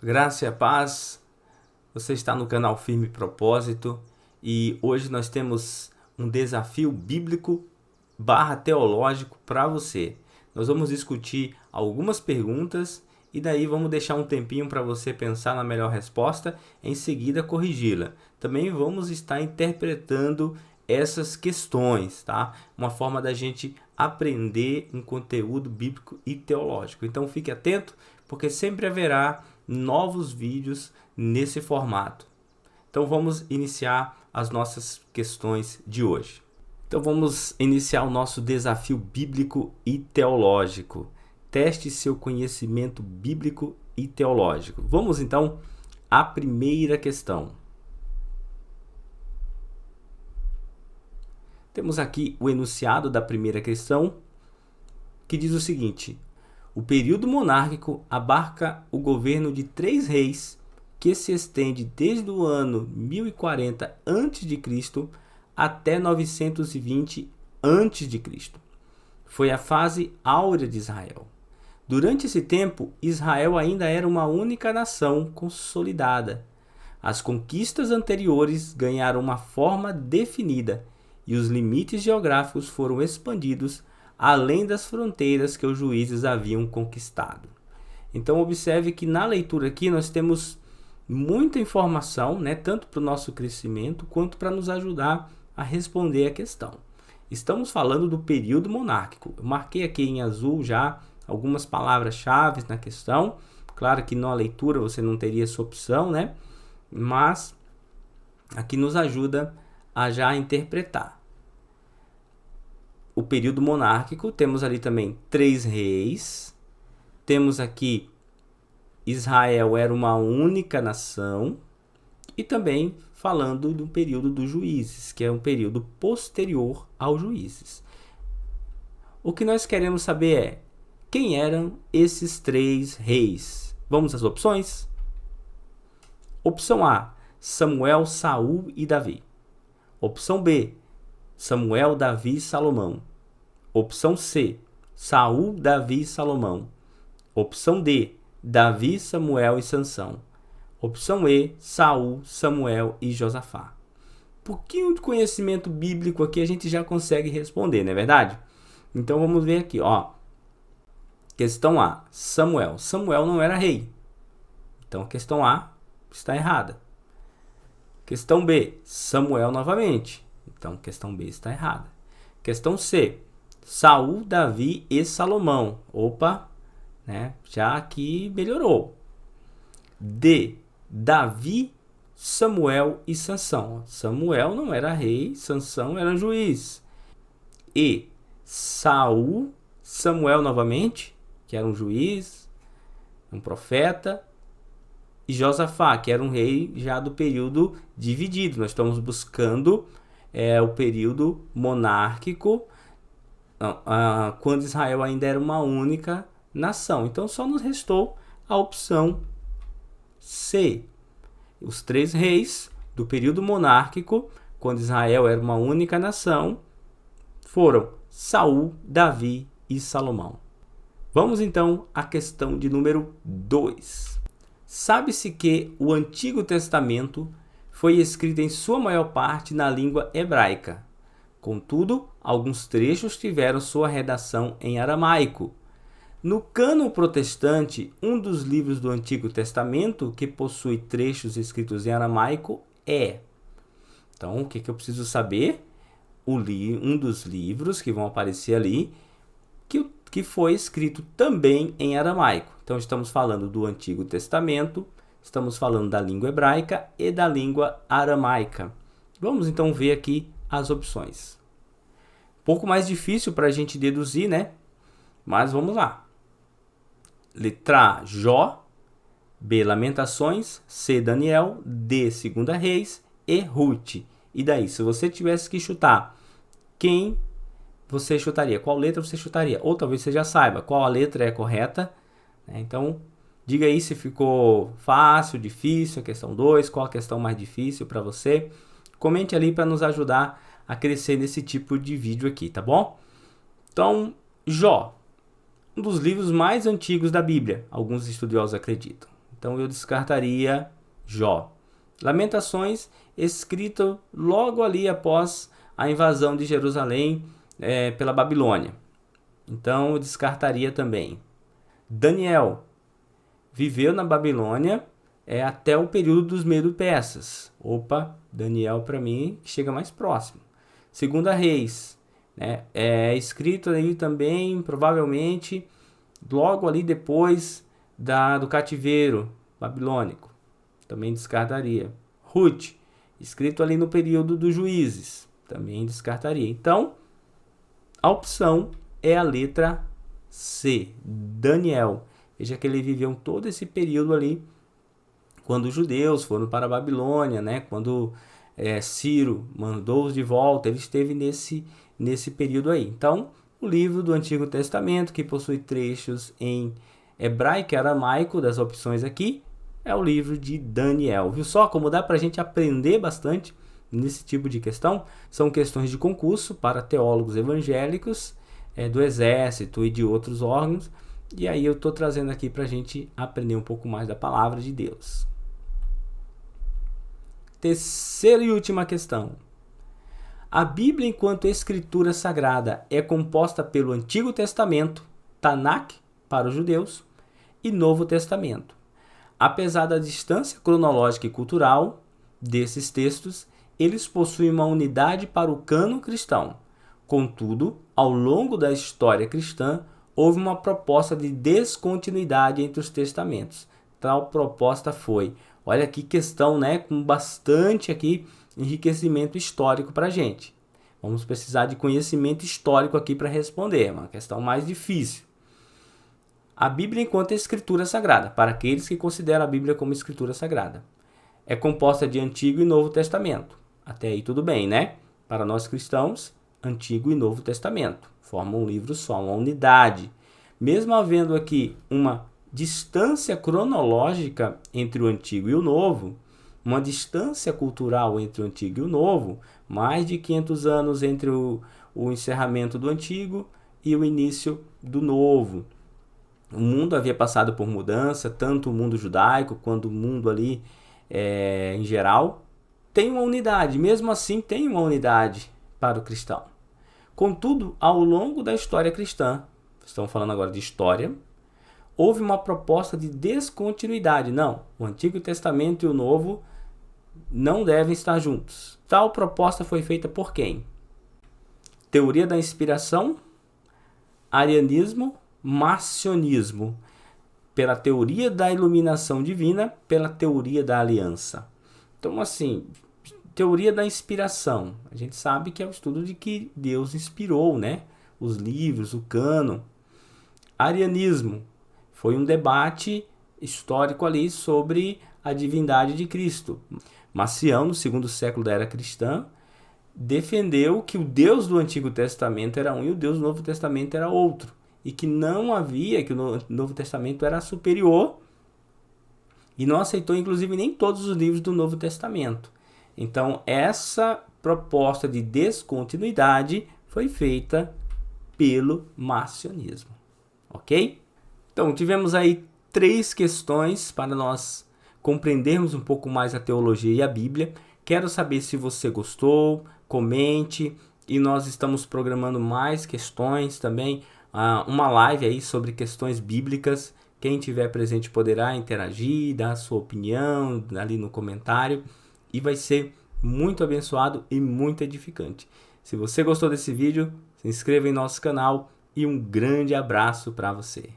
Graça e a paz, você está no canal Firme Propósito e hoje nós temos um desafio bíblico teológico para você. Nós vamos discutir algumas perguntas e daí vamos deixar um tempinho para você pensar na melhor resposta e em seguida corrigi-la. Também vamos estar interpretando essas questões, tá? Uma forma da gente aprender um conteúdo bíblico e teológico. Então fique atento, porque sempre haverá novos vídeos nesse formato. Então vamos iniciar as nossas questões de hoje. Então vamos iniciar o nosso desafio bíblico e teológico. Teste seu conhecimento bíblico e teológico. Vamos então à primeira questão. Temos aqui o enunciado da primeira questão, que diz o seguinte: o período monárquico abarca o governo de 3 reis que se estende desde o ano 1040 a.C. até 920 a.C. Foi a fase áurea de Israel. Durante esse tempo, Israel ainda era uma única nação consolidada. As conquistas anteriores ganharam uma forma definida e os limites geográficos foram expandidos além das fronteiras que os juízes haviam conquistado. Então observe que na leitura aqui nós temos muita informação, né, tanto para o nosso crescimento quanto para nos ajudar a responder a questão. Estamos falando do período monárquico. Eu marquei aqui em azul já algumas palavras-chave na questão. Claro que na leitura você não teria essa opção, né? Mas aqui nos ajuda a já interpretar. O período monárquico, temos ali também 3 reis. Temos aqui Israel era uma única nação. E também falando do período dos juízes, que é um período posterior aos juízes. O que nós queremos saber é quem eram esses 3 reis. Vamos às opções? Opção A, Samuel, Saul e Davi. Opção B, Samuel, Davi e Salomão. Opção C, Saul, Davi e Salomão. Opção D, Davi, Samuel e Sansão. Opção E, Saul, Samuel e Josafá. Um pouquinho de conhecimento bíblico aqui a gente já consegue responder, não é verdade? Então vamos ver aqui, ó. Questão A, Samuel. Samuel não era rei. Então a questão A está errada. Questão B, Samuel novamente. Então a questão B está errada. Questão C, Saul, Davi e Salomão. Opa, né? Já aqui melhorou. D, Davi, Samuel e Sansão. Samuel não era rei, Sansão era juiz. E, Saul, Samuel novamente, que era um juiz, um profeta, e Josafá, que era um rei já do período dividido. Nós estamos buscando o período monárquico, quando Israel ainda era uma única nação. Então só nos restou a opção C. Os 3 reis do período monárquico, quando Israel era uma única nação, foram Saul, Davi e Salomão. Vamos então à questão de número 2. Sabe-se que o Antigo Testamento foi escrito em sua maior parte na língua hebraica. Contudo, alguns trechos tiveram sua redação em aramaico. No cânon protestante, um dos livros do Antigo Testamento que possui trechos escritos em aramaico é... Então, o que eu preciso saber? Um dos livros que vão aparecer ali, que foi escrito também em aramaico. Então, estamos falando do Antigo Testamento, estamos falando da língua hebraica e da língua aramaica. Vamos então ver aqui as opções. Um pouco mais difícil para a gente deduzir, né? Mas vamos lá. Letra A, Jó. B, Lamentações. C, Daniel. D, 2 Reis. E, Ruth. E daí, se você tivesse que chutar, quem você chutaria? Qual letra você chutaria? Ou talvez você já saiba qual a letra é correta. Então, diga aí se ficou fácil, difícil, a questão 2, qual a questão mais difícil para você. Comente ali para nos ajudar a crescer nesse tipo de vídeo aqui, tá bom? Então, Jó, um dos livros mais antigos da Bíblia, alguns estudiosos acreditam. Então eu descartaria Jó. Lamentações, escrito logo ali após a invasão de Jerusalém pela Babilônia. Então eu descartaria também. Daniel viveu na Babilônia até o período dos Medo-Persas. Opa, Daniel para mim chega mais próximo. Segunda Reis, é escrito aí também, provavelmente, logo ali depois do cativeiro babilônico. Também descartaria. Ruth, escrito ali no período dos Juízes. Também descartaria. Então, a opção é a letra C, Daniel. Veja que ele viveu todo esse período ali, quando os judeus foram para a Babilônia, quando Ciro mandou-os de volta, ele esteve nesse período aí. Então, o livro do Antigo Testamento, que possui trechos em hebraico e aramaico, das opções aqui, é o livro de Daniel. Viu só como dá para a gente aprender bastante nesse tipo de questão? São questões de concurso para teólogos evangélicos, do exército e de outros órgãos. E aí eu estou trazendo aqui para a gente aprender um pouco mais da palavra de Deus. Terceira e última questão. A Bíblia, enquanto escritura sagrada, é composta pelo Antigo Testamento, Tanakh, para os judeus, e Novo Testamento. Apesar da distância cronológica e cultural desses textos, eles possuem uma unidade para o cânon cristão. Contudo, ao longo da história cristã, houve uma proposta de descontinuidade entre os testamentos. Tal proposta foi, olha que questão, com bastante aqui enriquecimento histórico para a gente. Vamos precisar de conhecimento histórico aqui para responder, uma questão mais difícil. A Bíblia enquanto escritura sagrada, para aqueles que consideram a Bíblia como escritura sagrada, é composta de Antigo e Novo Testamento. Até aí tudo bem, Para nós cristãos, Antigo e Novo Testamento formam um livro só, uma unidade. Mesmo havendo aqui uma distância cronológica entre o Antigo e o Novo, uma distância cultural entre o Antigo e o Novo, mais de 500 anos entre o encerramento do Antigo e o início do Novo. O mundo havia passado por mudança, tanto o mundo judaico quanto o mundo ali em geral. Tem uma unidade, mesmo assim tem uma unidade para o cristão. Contudo, ao longo da história cristã, estamos falando agora de história, houve uma proposta de descontinuidade. Não, o Antigo Testamento e o Novo não devem estar juntos. Tal proposta foi feita por quem? Teoria da inspiração, arianismo, marcionismo, pela teoria da iluminação divina, pela teoria da aliança. Então, assim, teoria da inspiração. A gente sabe que é o estudo de que Deus inspirou, os livros, o cânon. Arianismo foi um debate histórico ali sobre a divindade de Cristo. Marcião, no segundo século da era cristã, defendeu que o Deus do Antigo Testamento era um e o Deus do Novo Testamento era outro. E que não havia, que o Novo Testamento era superior, e não aceitou, inclusive, nem todos os livros do Novo Testamento. Então, essa proposta de descontinuidade foi feita pelo marcionismo. Ok? Então, tivemos aí 3 questões para nós compreendermos um pouco mais a teologia e a Bíblia. Quero saber se você gostou, comente, e nós estamos programando mais questões também, uma live aí sobre questões bíblicas. Quem tiver presente poderá interagir, dar a sua opinião ali no comentário, e vai ser muito abençoado e muito edificante. Se você gostou desse vídeo, se inscreva em nosso canal e um grande abraço para você.